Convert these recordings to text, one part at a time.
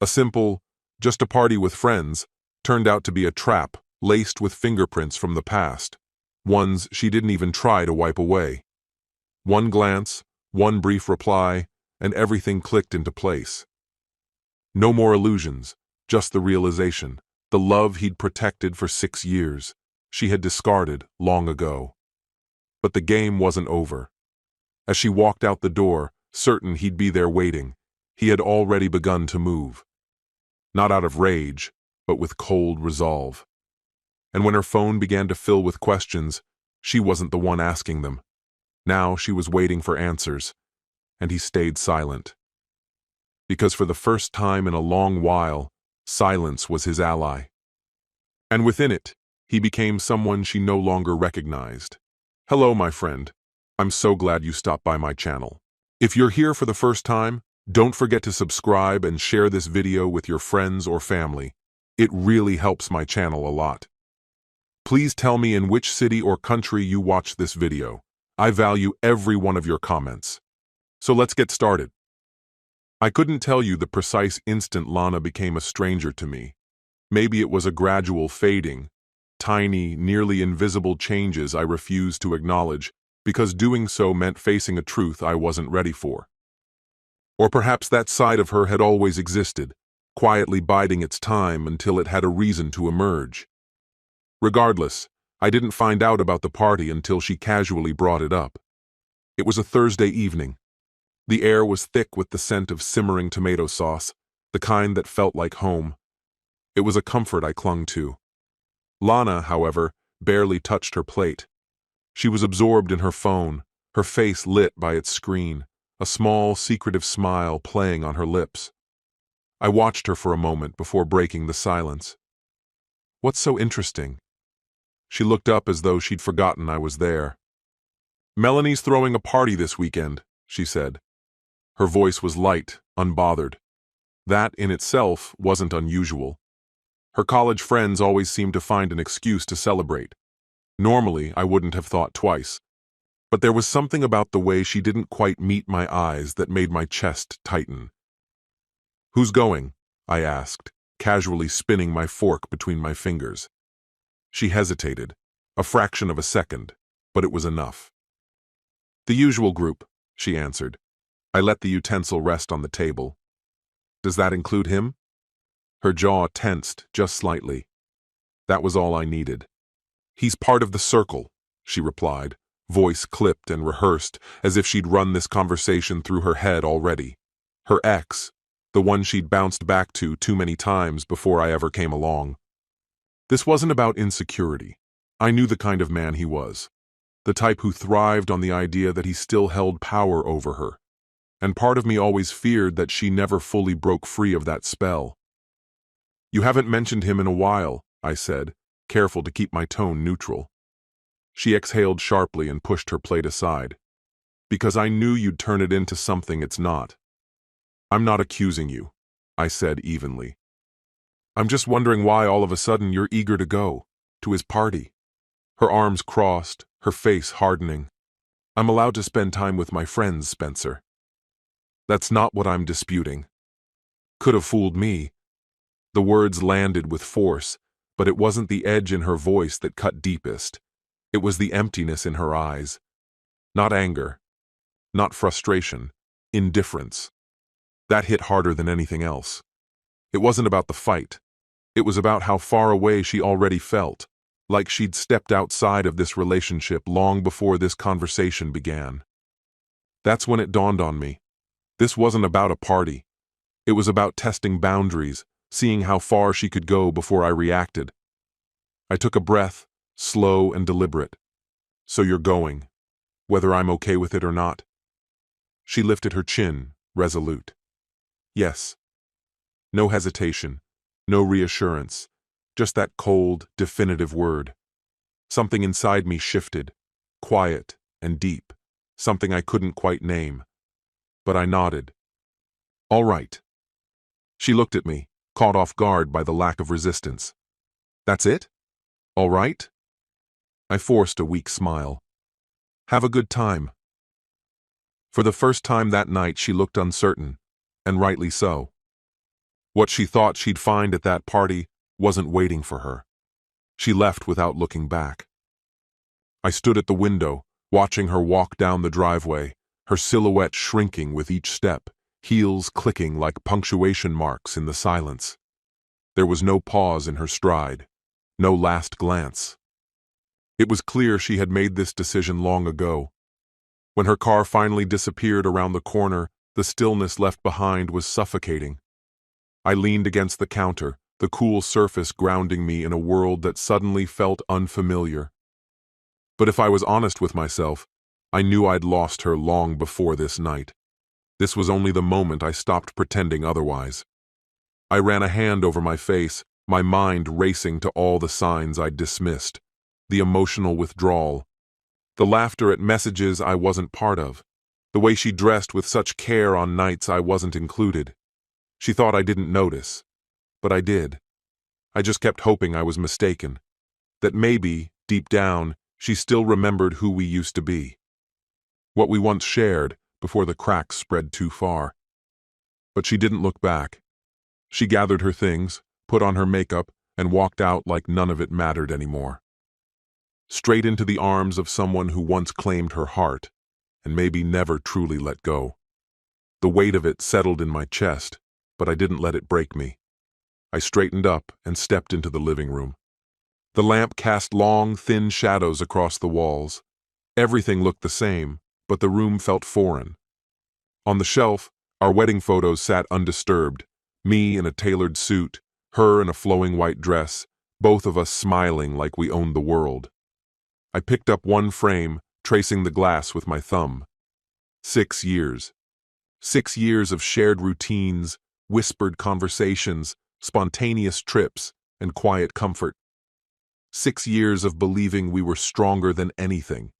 A simple, just a party with friends, turned out to be a trap laced with fingerprints from the past, ones she didn't even try to wipe away. One glance, one brief reply, and everything clicked into place. No more illusions, just the realization. The love he'd protected for 6 years, she had discarded long ago. But the game wasn't over. As she walked out the door, certain he'd be there waiting, he had already begun to move. Not out of rage, but with cold resolve. And when her phone began to fill with questions, she wasn't the one asking them. Now she was waiting for answers, and he stayed silent. Because for the first time in a long while, silence was his ally. And within it, he became someone she no longer recognized. Hello, my friend. I'm so glad you stopped by my channel. If you're here for the first time, don't forget to subscribe and share this video with your friends or family. It really helps my channel a lot. Please tell me in which city or country you watched this video. I value every one of your comments. So let's get started. I couldn't tell you the precise instant Lana became a stranger to me. Maybe it was a gradual fading, tiny, nearly invisible changes I refused to acknowledge, because doing so meant facing a truth I wasn't ready for. Or perhaps that side of her had always existed, quietly biding its time until it had a reason to emerge. Regardless, I didn't find out about the party until she casually brought it up. It was a Thursday evening. The air was thick with the scent of simmering tomato sauce, the kind that felt like home. It was a comfort I clung to. Lana, however, barely touched her plate. She was absorbed in her phone, her face lit by its screen, a small, secretive smile playing on her lips. I watched her for a moment before breaking the silence. What's so interesting? She looked up as though she'd forgotten I was there. Melanie's throwing a party this weekend, she said. Her voice was light, unbothered. That, in itself, wasn't unusual. Her college friends always seemed to find an excuse to celebrate. Normally, I wouldn't have thought twice. But there was something about the way she didn't quite meet my eyes that made my chest tighten. Who's going? I asked, casually spinning my fork between my fingers. She hesitated, a fraction of a second, but it was enough. The usual group, she answered. I let the utensil rest on the table. Does that include him? Her jaw tensed just slightly. That was all I needed. He's part of the circle, she replied, voice clipped and rehearsed, as if she'd run this conversation through her head already. Her ex, the one she'd bounced back to too many times before I ever came along. This wasn't about insecurity. I knew the kind of man he was. The type who thrived on the idea that he still held power over her. And part of me always feared that she never fully broke free of that spell. You haven't mentioned him in a while, I said, careful to keep my tone neutral. She exhaled sharply and pushed her plate aside. Because I knew you'd turn it into something it's not. I'm not accusing you, I said evenly. I'm just wondering why all of a sudden you're eager to go, to his party. Her arms crossed, her face hardening. I'm allowed to spend time with my friends, Spencer. That's not what I'm disputing. Could have fooled me. The words landed with force, but it wasn't the edge in her voice that cut deepest. It was the emptiness in her eyes. Not anger, not frustration, indifference. That hit harder than anything else. It wasn't about the fight. It was about how far away she already felt, like she'd stepped outside of this relationship long before this conversation began. That's when it dawned on me. This wasn't about a party. It was about testing boundaries, seeing how far she could go before I reacted. I took a breath, slow and deliberate. So you're going, whether I'm okay with it or not? She lifted her chin, resolute. Yes. No hesitation, no reassurance, just that cold, definitive word. Something inside me shifted, quiet and deep, something I couldn't quite name. But I nodded. All right. She looked at me, caught off guard by the lack of resistance. That's it? All right? I forced a weak smile. Have a good time. For the first time that night she looked uncertain, and rightly so. What she thought she'd find at that party wasn't waiting for her. She left without looking back. I stood at the window, watching her walk down the driveway, her silhouette shrinking with each step, heels clicking like punctuation marks in the silence. There was no pause in her stride, no last glance. It was clear she had made this decision long ago. When her car finally disappeared around the corner, the stillness left behind was suffocating. I leaned against the counter, the cool surface grounding me in a world that suddenly felt unfamiliar. But if I was honest with myself, I knew I'd lost her long before this night. This was only the moment I stopped pretending otherwise. I ran a hand over my face, my mind racing to all the signs I'd dismissed. The emotional withdrawal, the laughter at messages I wasn't part of, the way she dressed with such care on nights I wasn't included. She thought I didn't notice, but I did. I just kept hoping I was mistaken, that maybe, deep down, she still remembered who we used to be, what we once shared before the cracks spread too far. But she didn't look back. She gathered her things, put on her makeup, and walked out like none of it mattered anymore. Straight into the arms of someone who once claimed her heart, and maybe never truly let go. The weight of it settled in my chest, but I didn't let it break me. I straightened up and stepped into the living room. The lamp cast long, thin shadows across the walls. Everything looked the same, but the room felt foreign. On the shelf, our wedding photos sat undisturbed, me in a tailored suit, her in a flowing white dress, both of us smiling like we owned the world. I picked up one frame, tracing the glass with my thumb. 6 years. 6 years of shared routines, whispered conversations, spontaneous trips, and quiet comfort. 6 years of believing we were stronger than anything.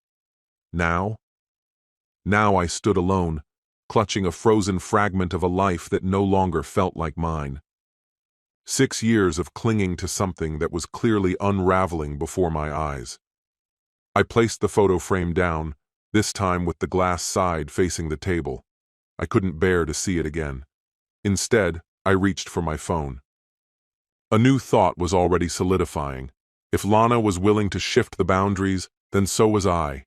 Now I stood alone, clutching a frozen fragment of a life that no longer felt like mine. 6 years of clinging to something that was clearly unraveling before my eyes. I placed the photo frame down, this time with the glass side facing the table. I couldn't bear to see it again. Instead, I reached for my phone. A new thought was already solidifying. If Lana was willing to shift the boundaries, then so was I.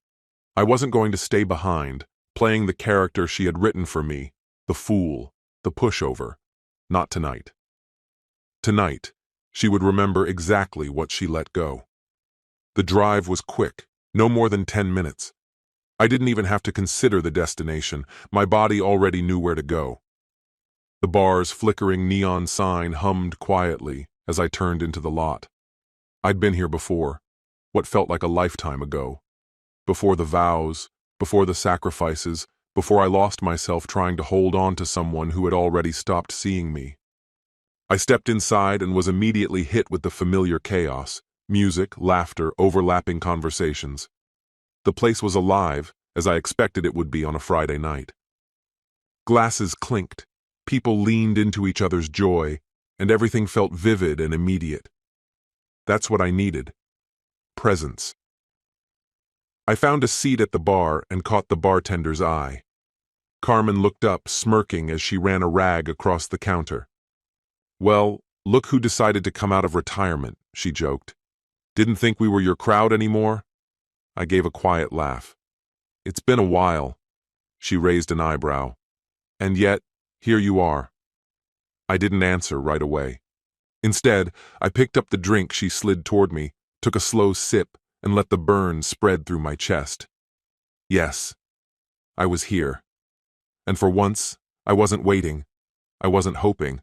I wasn't going to stay behind, playing the character she had written for me, the fool, the pushover. Not tonight. Tonight, she would remember exactly what she let go. The drive was quick, no more than 10 minutes. I didn't even have to consider the destination. My body already knew where to go. The bar's flickering neon sign hummed quietly as I turned into the lot. I'd been here before, what felt like a lifetime ago. Before the vows, before the sacrifices, before I lost myself trying to hold on to someone who had already stopped seeing me. I stepped inside and was immediately hit with the familiar chaos, music, laughter, overlapping conversations. The place was alive, as I expected it would be on a Friday night. Glasses clinked, people leaned into each other's joy, and everything felt vivid and immediate. That's what I needed. Presence. I found a seat at the bar and caught the bartender's eye. Carmen looked up, smirking as she ran a rag across the counter. "Well, look who decided to come out of retirement," she joked. "Didn't think we were your crowd anymore?" I gave a quiet laugh. "It's been a while." She raised an eyebrow. "And yet, here you are." I didn't answer right away. Instead, I picked up the drink she slid toward me, took a slow sip, and let the burn spread through my chest. Yes, I was here. And for once, I wasn't waiting. I wasn't hoping.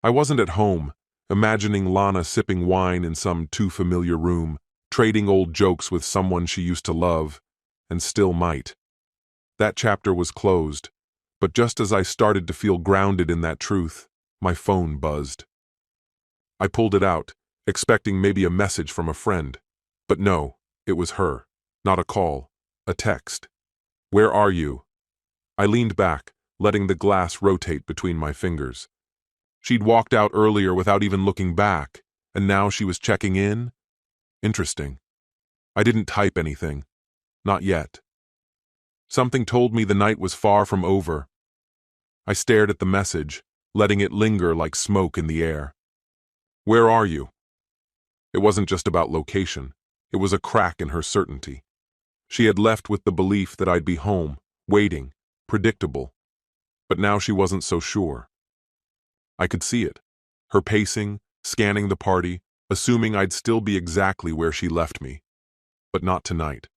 I wasn't at home, imagining Lana sipping wine in some too familiar room, trading old jokes with someone she used to love, and still might. That chapter was closed, but just as I started to feel grounded in that truth, my phone buzzed. I pulled it out, expecting maybe a message from a friend. But no, it was her. Not a call, a text. "Where are you?" I leaned back, letting the glass rotate between my fingers. She'd walked out earlier without even looking back, and now she was checking in? Interesting. I didn't type anything. Not yet. Something told me the night was far from over. I stared at the message, letting it linger like smoke in the air. "Where are you?" It wasn't just about location. It was a crack in her certainty. She had left with the belief that I'd be home, waiting, predictable. But now she wasn't so sure. I could see it. Her pacing, scanning the party, assuming I'd still be exactly where she left me. But not tonight.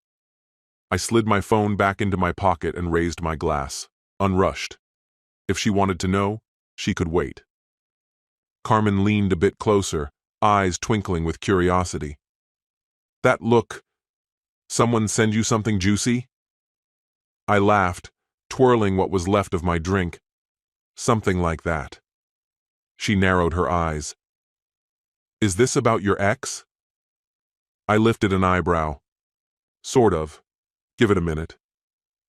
I slid my phone back into my pocket and raised my glass, unrushed. If she wanted to know, she could wait. Carmen leaned a bit closer, eyes twinkling with curiosity. "That look. Someone send you something juicy?" I laughed, twirling what was left of my drink. "Something like that." She narrowed her eyes. "Is this about your ex?" I lifted an eyebrow. "Sort of. Give it a minute."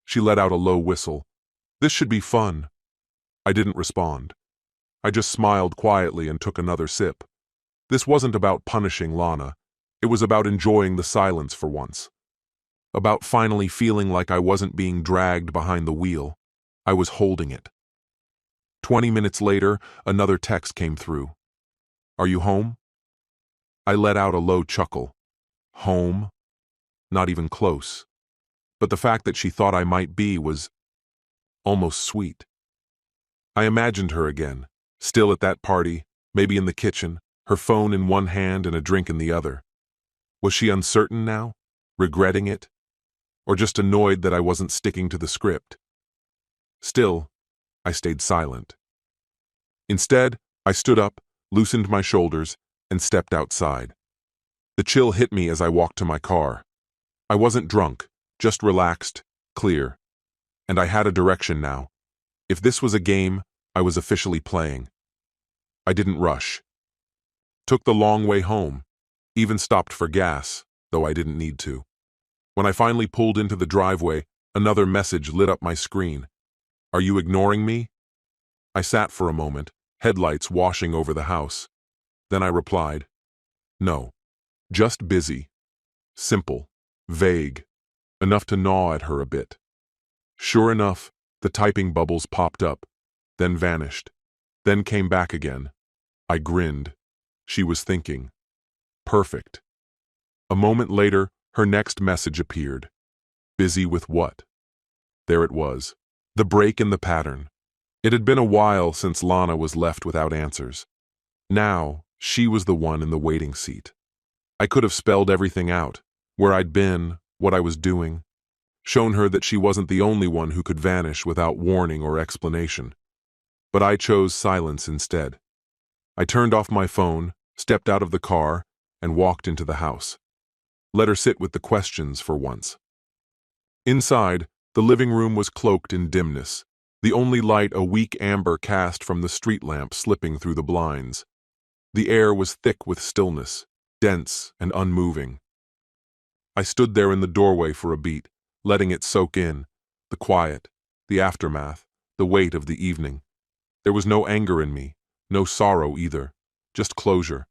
She let out a low whistle. "This should be fun." I didn't respond. I just smiled quietly and took another sip. This wasn't about punishing Lana. It was about enjoying the silence for once. About finally feeling like I wasn't being dragged behind the wheel. I was holding it. 20 minutes later, another text came through. "Are you home?" I let out a low chuckle. Home? Not even close. But the fact that she thought I might be was almost sweet. I imagined her again, still at that party, maybe in the kitchen, her phone in one hand and a drink in the other. Was she uncertain now? Regretting it? Or just annoyed that I wasn't sticking to the script? Still, I stayed silent. Instead, I stood up, loosened my shoulders, and stepped outside. The chill hit me as I walked to my car. I wasn't drunk, just relaxed, clear. And I had a direction now. If this was a game, I was officially playing. I didn't rush. Took the long way home. Even stopped for gas, though I didn't need to. When I finally pulled into the driveway, another message lit up my screen. "Are you ignoring me?" I sat for a moment, headlights washing over the house. Then I replied, "No, just busy." Simple, vague, enough to gnaw at her a bit. Sure enough, the typing bubbles popped up, then vanished, then came back again. I grinned. She was thinking. Perfect. A moment later, her next message appeared. Busy with what? There it was. The break in the pattern. It had been a while since Lana was left without answers. Now, she was the one in the waiting seat. I could have spelled everything out, where I'd been, what I was doing, shown her that she wasn't the only one who could vanish without warning or explanation. But I chose silence instead. I turned off my phone, stepped out of the car, and walked into the house. Let her sit with the questions for once. Inside, the living room was cloaked in dimness, the only light a weak amber cast from the street lamp slipping through the blinds. The air was thick with stillness, dense and unmoving. I stood there in the doorway for a beat, letting it soak in, the quiet, the aftermath, the weight of the evening. There was no anger in me, no sorrow either, just closure.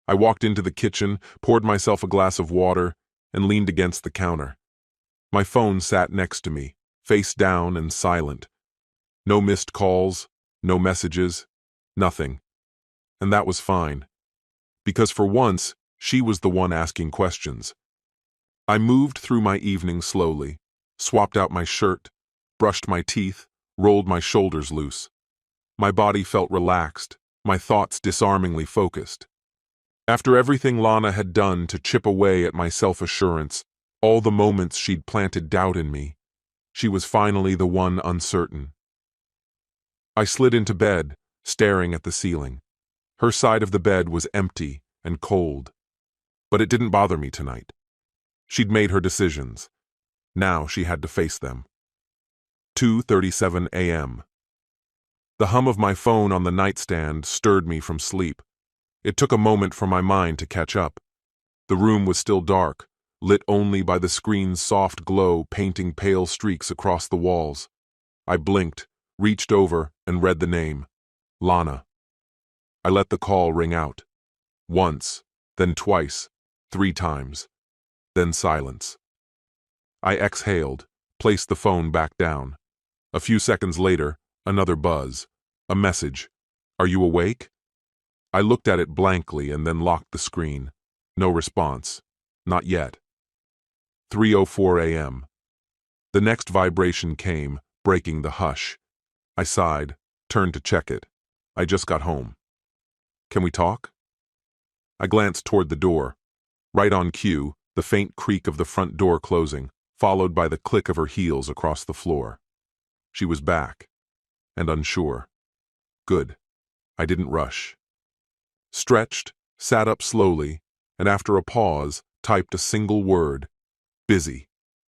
I walked into the kitchen, poured myself a glass of water, and leaned against the counter. My phone sat next to me, face down and silent. No missed calls, no messages, nothing. And that was fine. Because for once, she was the one asking questions. I moved through my evening slowly, swapped out my shirt, brushed my teeth, rolled my shoulders loose. My body felt relaxed, my thoughts disarmingly focused. After everything Lana had done to chip away at my self-assurance, all the moments she'd planted doubt in me, she was finally the one uncertain. I slid into bed, staring at the ceiling. Her side of the bed was empty and cold. But it didn't bother me tonight. She'd made her decisions. Now she had to face them. 2:37 a.m. The hum of my phone on the nightstand stirred me from sleep. It took a moment for my mind to catch up. The room was still dark, lit only by the screen's soft glow painting pale streaks across the walls. I blinked, reached over, and read the name. Lana. I let the call ring out. Once, then twice, 3 times. Then silence. I exhaled, placed the phone back down. A few seconds later, another buzz. A message. Are you awake? I looked at it blankly and then locked the screen. No response. Not yet. 3:04 a.m. The next vibration came, breaking the hush. I sighed, turned to check it. I just got home. Can we talk? I glanced toward the door. Right on cue, the faint creak of the front door closing, followed by the click of her heels across the floor. She was back, and unsure. Good. I didn't rush. Stretched, sat up slowly, and after a pause, typed a single word. Busy.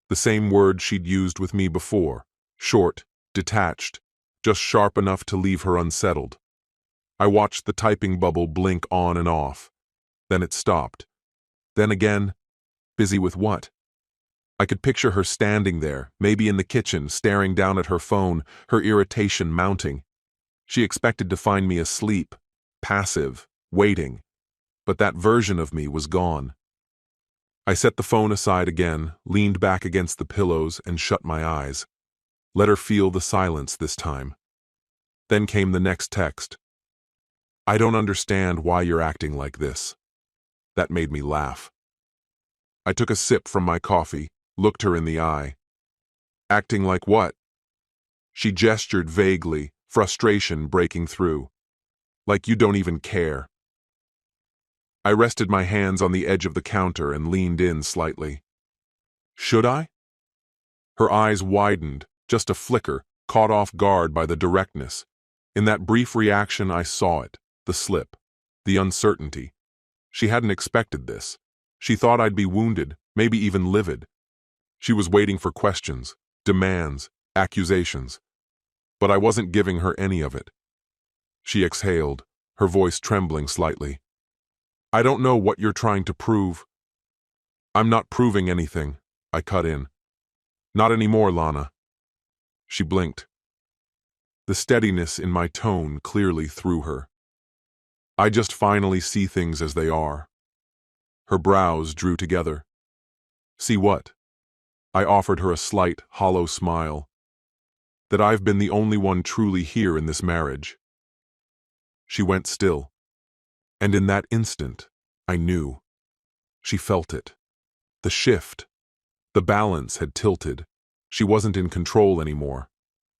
The same word she'd used with me before. Short, detached, just sharp enough to leave her unsettled. I watched the typing bubble blink on and off. Then it stopped. Then again, busy with what? I could picture her standing there, maybe in the kitchen, staring down at her phone, her irritation mounting. She expected to find me asleep, passive, waiting. But that version of me was gone. I set the phone aside again, leaned back against the pillows, and shut my eyes. Let her feel the silence this time. Then came the next text. I don't understand why you're acting like this. That made me laugh. I took a sip from my coffee, looked her in the eye. Acting like what? She gestured vaguely, frustration breaking through. Like you don't even care. I rested my hands on the edge of the counter and leaned in slightly. Should I? Her eyes widened, just a flicker, caught off guard by the directness. In that brief reaction I saw it, the slip, the uncertainty. She hadn't expected this. She thought I'd be wounded, maybe even livid. She was waiting for questions, demands, accusations. But I wasn't giving her any of it. She exhaled, her voice trembling slightly. I don't know what you're trying to prove. I'm not proving anything, I cut in. Not anymore, Lana. She blinked. The steadiness in my tone clearly threw her. I just finally see things as they are. Her brows drew together. See what? I offered her a slight, hollow smile. That I've been the only one truly here in this marriage. She went still. And in that instant, I knew. She felt it. The shift. The balance had tilted. She wasn't in control anymore.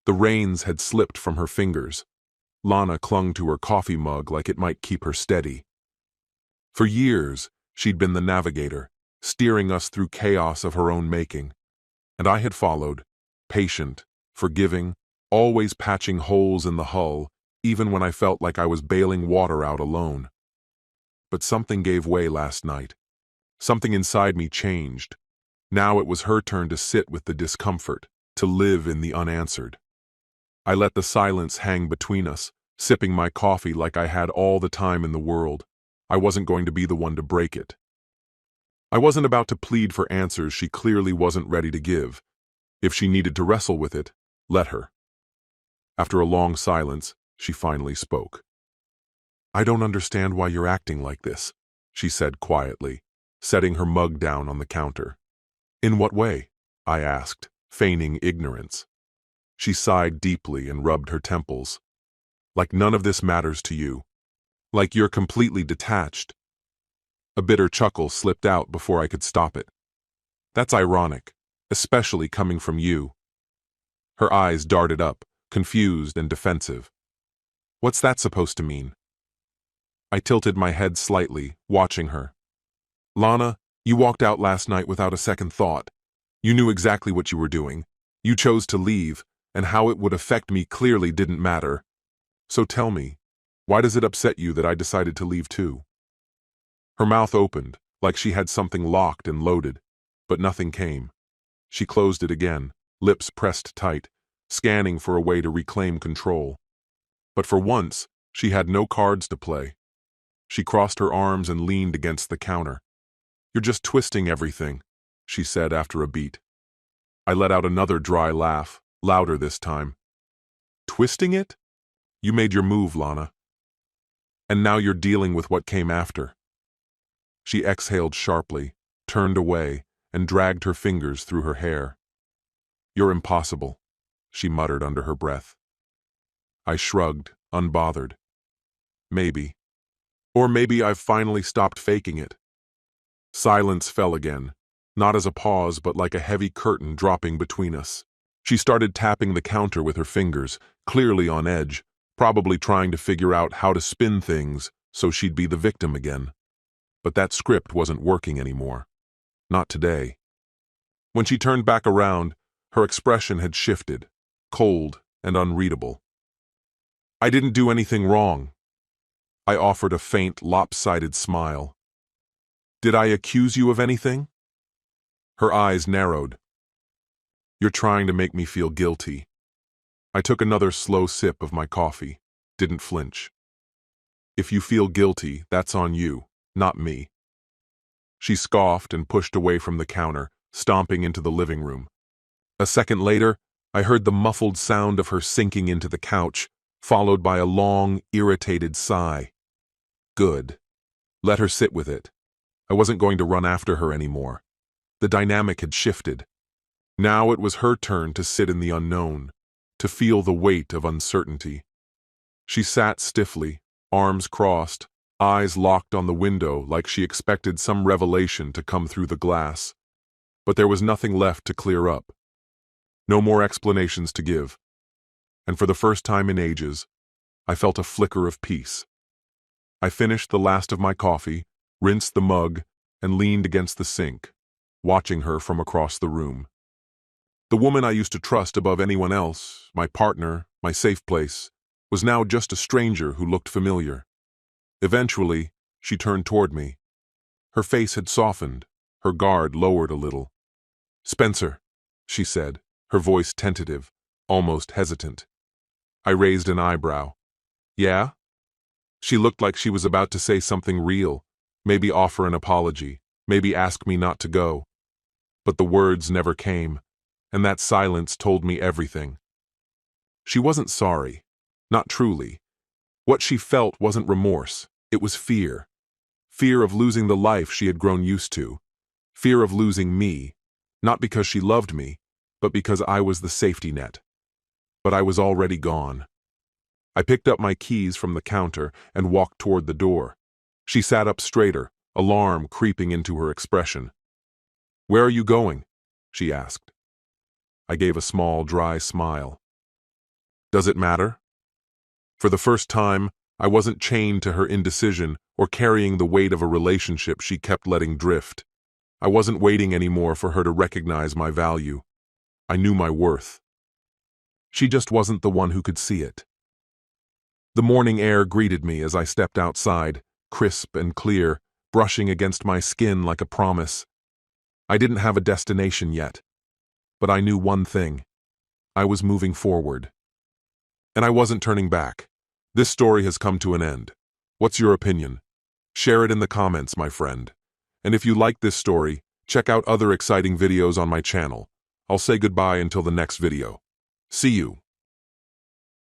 The reins had slipped from her fingers. Lana clung to her coffee mug like it might keep her steady. For years, she'd been the navigator, steering us through chaos of her own making. And I had followed, patient, forgiving, always patching holes in the hull, even when I felt like I was bailing water out alone. But something gave way last night. Something inside me changed. Now it was her turn to sit with the discomfort, to live in the unanswered. I let the silence hang between us, sipping my coffee like I had all the time in the world. I wasn't going to be the one to break it. I wasn't about to plead for answers she clearly wasn't ready to give. If she needed to wrestle with it, let her. After a long silence, she finally spoke. I don't understand why you're acting like this, she said quietly, setting her mug down on the counter. In what way? I asked, feigning ignorance. She sighed deeply and rubbed her temples. Like none of this matters to you. Like you're completely detached. A bitter chuckle slipped out before I could stop it. That's ironic, especially coming from you. Her eyes darted up, confused and defensive. What's that supposed to mean? I tilted my head slightly, watching her. Lana, you walked out last night without a second thought. You knew exactly what you were doing. You chose to leave, and how it would affect me clearly didn't matter. So tell me, why does it upset you that I decided to leave too? Her mouth opened, like she had something locked and loaded, but nothing came. She closed it again, lips pressed tight, scanning for a way to reclaim control. But for once, she had no cards to play. She crossed her arms and leaned against the counter. You're just twisting everything, she said after a beat. I let out another dry laugh, louder this time. Twisting it? You made your move, Lana. And now you're dealing with what came after. She exhaled sharply, turned away, and dragged her fingers through her hair. You're impossible, she muttered under her breath. I shrugged, unbothered. maybe. Or maybe I've finally stopped faking it. Silence fell again, not as a pause but like a heavy curtain dropping between us. She started tapping the counter with her fingers, clearly on edge, probably trying to figure out how to spin things so she'd be the victim again. But that script wasn't working anymore. Not today. When she turned back around, her expression had shifted, cold and unreadable. I didn't do anything wrong. I offered a faint, lopsided smile. Did I accuse you of anything? Her eyes narrowed. You're trying to make me feel guilty. I took another slow sip of my coffee, didn't flinch. If you feel guilty, that's on you, not me. She scoffed and pushed away from the counter, stomping into the living room. A second later, I heard the muffled sound of her sinking into the couch, followed by a long, irritated sigh. Good. Let her sit with it. I wasn't going to run after her anymore. The dynamic had shifted. Now it was her turn to sit in the unknown, to feel the weight of uncertainty. She sat stiffly, arms crossed, eyes locked on the window like she expected some revelation to come through the glass. But there was nothing left to clear up. No more explanations to give. And for the first time in ages, I felt a flicker of peace. I finished the last of my coffee, rinsed the mug, and leaned against the sink, watching her from across the room. The woman I used to trust above anyone else, my partner, my safe place, was now just a stranger who looked familiar. Eventually, she turned toward me. Her face had softened, her guard lowered a little. "Spencer," she said, her voice tentative, almost hesitant. I raised an eyebrow. "Yeah?" She looked like she was about to say something real, maybe offer an apology, maybe ask me not to go. But the words never came, and that silence told me everything. She wasn't sorry, not truly. What she felt wasn't remorse, it was fear. Fear of losing the life she had grown used to. Fear of losing me, not because she loved me, but because I was the safety net. But I was already gone. I picked up my keys from the counter and walked toward the door. She sat up straighter, alarm creeping into her expression. "Where are you going?" she asked. I gave a small, dry smile. Does it matter? For the first time, I wasn't chained to her indecision or carrying the weight of a relationship she kept letting drift. I wasn't waiting anymore for her to recognize my value. I knew my worth. She just wasn't the one who could see it. The morning air greeted me as I stepped outside, crisp and clear, brushing against my skin like a promise. I didn't have a destination yet, but I knew one thing. I was moving forward. And I wasn't turning back. This story has come to an end. What's your opinion? Share it in the comments, my friend. And if you like this story, check out other exciting videos on my channel. I'll say goodbye until the next video. See you.